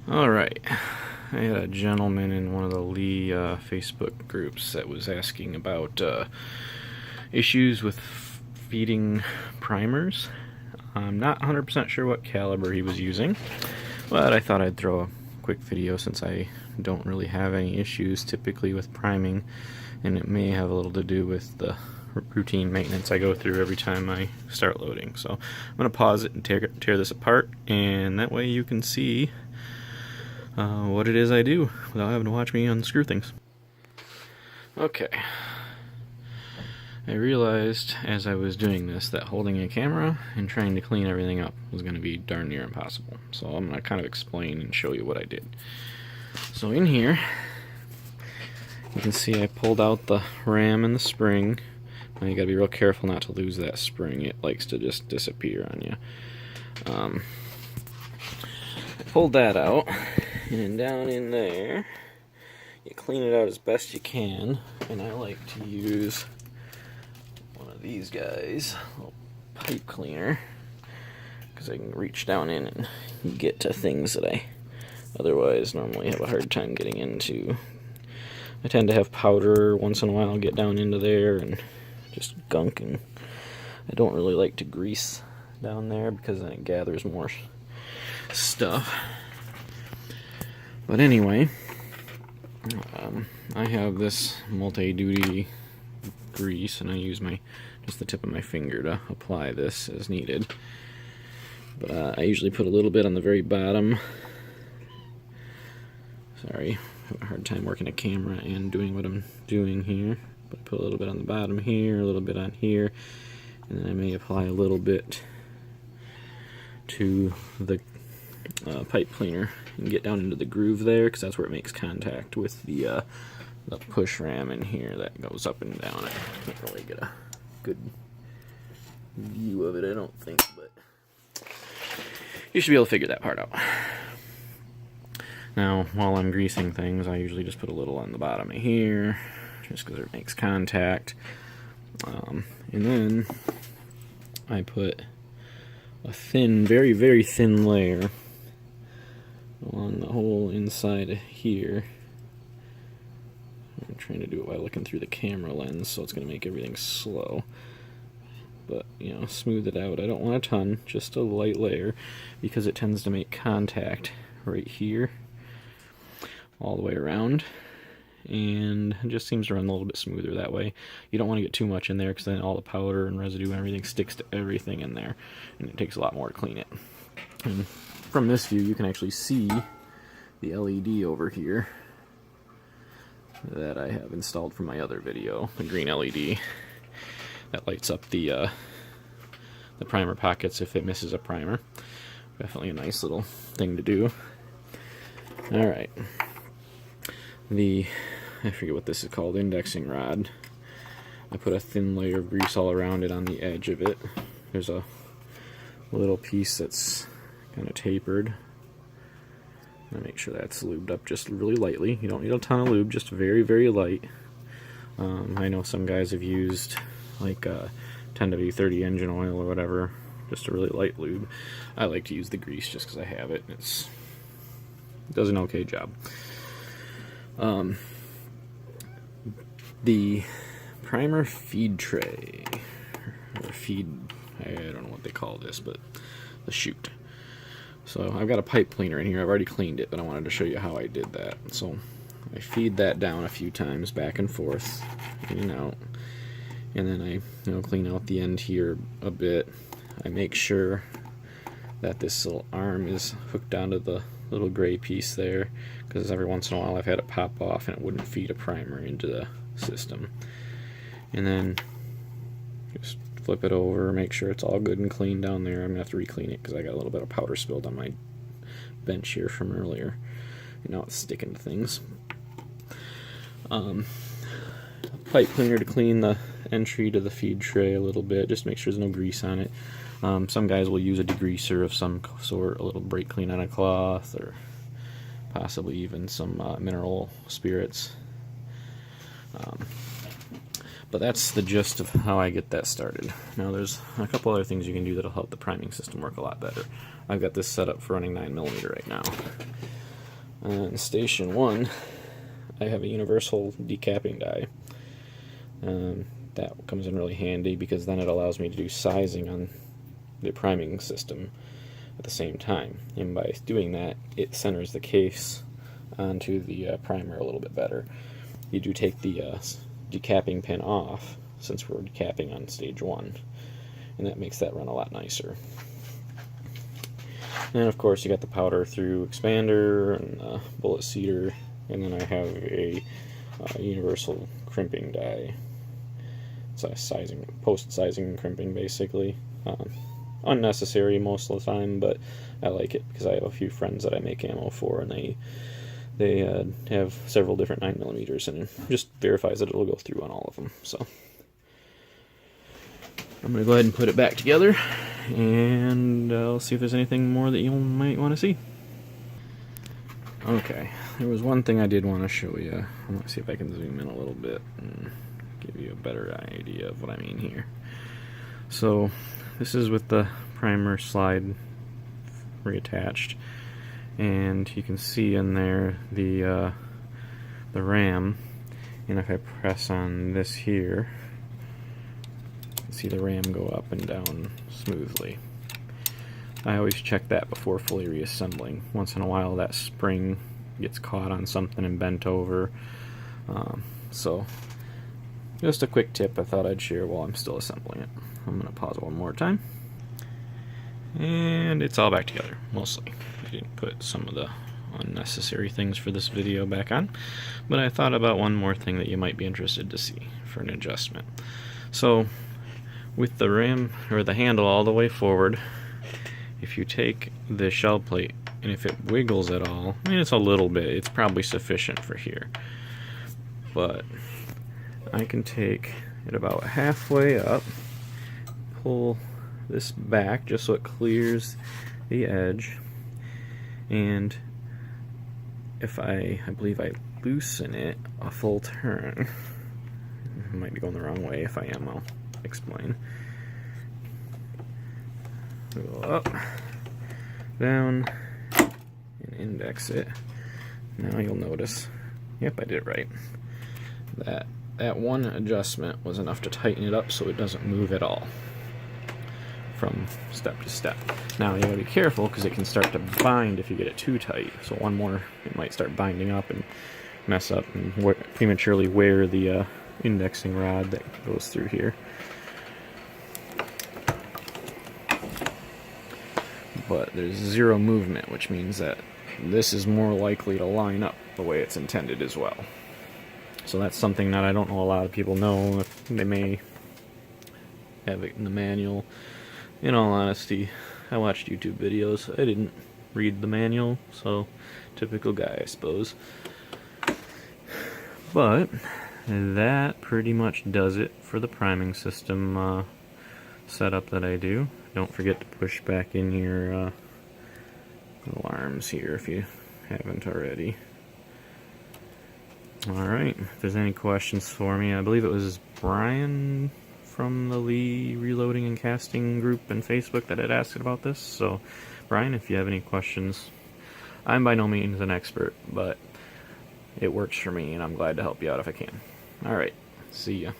Alright, I had a gentleman in one of the Lee Facebook groups that was asking about issues with feeding primers. I'm not 100% sure what caliber he was using, but I thought I'd throw a quick video since I don't really have any issues typically with priming, and it may have a little to do with the routine maintenance I go through every time I start loading. So I'm going to pause it and tear this apart, and that way you can see what it is I do without having to watch me unscrew things. Okay. I realized as I was doing this that holding a camera and trying to clean everything up was going to be darn near impossible. So I'm going to kind of explain and show you what I did. So in here, you can see I pulled out the ram and the spring. Now you got to be real careful not to lose that spring. It likes to just disappear on you. I pulled that out, and down in there, you clean it out as best you can. And I like to use one of these guys, a little pipe cleaner, because I can reach down in and get to things that I otherwise normally have a hard time getting into. I tend to have powder once in a while get down into there and just gunk, and I don't really like to grease down there because then it gathers more stuff. But anyway, I have this multi-duty grease, and I use just the tip of my finger to apply this as needed. But I usually put a little bit on the very bottom. Sorry, I have a hard time working a camera and doing what I'm doing here. But I put a little bit on the bottom here, a little bit on here, and then I may apply a little bit to the pipe cleaner and get down into the groove there, because that's where it makes contact with the push ram in here that goes up and down. I can't really get a good view of it, I don't think, but you should be able to figure that part out. Now, while I'm greasing things, I usually just put a little on the bottom of here, just because it makes contact. And then I put a thin, very, very thin layer along the whole inside of here. I'm trying to do it while looking through the camera lens, so it's going to make everything slow. But, you know, smooth it out. I don't want a ton, just a light layer, because it tends to make contact right here all the way around, and it just seems to run a little bit smoother that way. You don't want to get too much in there, because then all the powder and residue and everything sticks to everything in there, and it takes a lot more to clean it. And from this view, you can actually see the LED over here that I have installed from my other video, the green LED that lights up the primer pockets if it misses a primer. Definitely a nice little thing to do. Alright, I forget what this is called, indexing rod. I put a thin layer of grease all around it on the edge of it. There's a little piece that's kind of tapered. I make sure that's lubed up just really lightly. You don't need a ton of lube, just very, very light. I know some guys have used like 10W30 engine oil or whatever, just a really light lube. I like to use the grease just because I have it. It does an okay job. The primer feed tray, or feed, I don't know what they call this, but the chute. So I've got a pipe cleaner in here. I've already cleaned it, but I wanted to show you how I did that. So I feed that down a few times, back and forth, in and out, and then I clean out the end here a bit. I make sure that this little arm is hooked onto the little gray piece there, because every once in a while I've had it pop off and it wouldn't feed a primer into the system. And then just flip it over, make sure it's all good and clean down there. I'm going to have to re-clean it because I got a little bit of powder spilled on my bench here from earlier. And now it's sticking to things. Pipe cleaner to clean the entry to the feed tray a little bit, just make sure there's no grease on it. Some guys will use a degreaser of some sort, a little brake clean on a cloth, or possibly even some mineral spirits. But that's the gist of how I get that started. Now there's a couple other things you can do that'll help the priming system work a lot better. I've got this set up for running 9mm right now. On station 1, I have a universal decapping die. That comes in really handy because then it allows me to do sizing on the priming system at the same time. And by doing that, it centers the case onto the primer a little bit better. You do take the decapping pin off since we're decapping on stage 1, and that makes that run a lot nicer. And of course you got the powder through expander and bullet seeder, and then I have a universal crimping die. Sizing, post-sizing crimping basically. Unnecessary most of the time, but I like it because I have a few friends that I make ammo for, and they have several different 9mm, and it just verifies that it'll go through on all of them. So I'm going to go ahead and put it back together, and I'll see if there's anything more that you might want to see. Okay, there was one thing I did want to show you. I want to see if I can zoom in a little bit and give you a better idea of what I mean here. So this is with the primer slide reattached, and you can see in there the RAM, and if I press on this here, you can see the RAM go up and down smoothly. I always check that before fully reassembling. Once in a while that spring gets caught on something and bent over, so just a quick tip I thought I'd share while I'm still assembling it. I'm going to pause one more time. And it's all back together, mostly. I didn't put some of the unnecessary things for this video back on, but I thought about one more thing that you might be interested to see for an adjustment. So, with the rim, or the handle all the way forward, if you take the shell plate, and if it wiggles at all, I mean it's a little bit, it's probably sufficient for here, but I can take it about halfway up, pull this back just so it clears the edge, and if I believe I loosen it a full turn, I might be going the wrong way. If I am, I'll explain. Go up, down, and index it. Now you'll notice, yep, I did it right. That one adjustment was enough to tighten it up so it doesn't move at all from step to step. Now you gotta be careful because it can start to bind if you get it too tight. So one more, it might start binding up and mess up and prematurely wear the indexing rod that goes through here. But there's zero movement, which means that this is more likely to line up the way it's intended as well. So that's something that I don't know a lot of people know. They may have it in the manual. In all honesty, I watched YouTube videos. I didn't read the manual, so typical guy, I suppose. But that pretty much does it for the priming system setup that I do. Don't forget to push back in your alarms here if you haven't already. Alright, if there's any questions for me, I believe it was Brian from the Lee Reloading and Casting group and Facebook that had asked about this. So, Brian, if you have any questions, I'm by no means an expert, but it works for me and I'm glad to help you out if I can. Alright, see ya.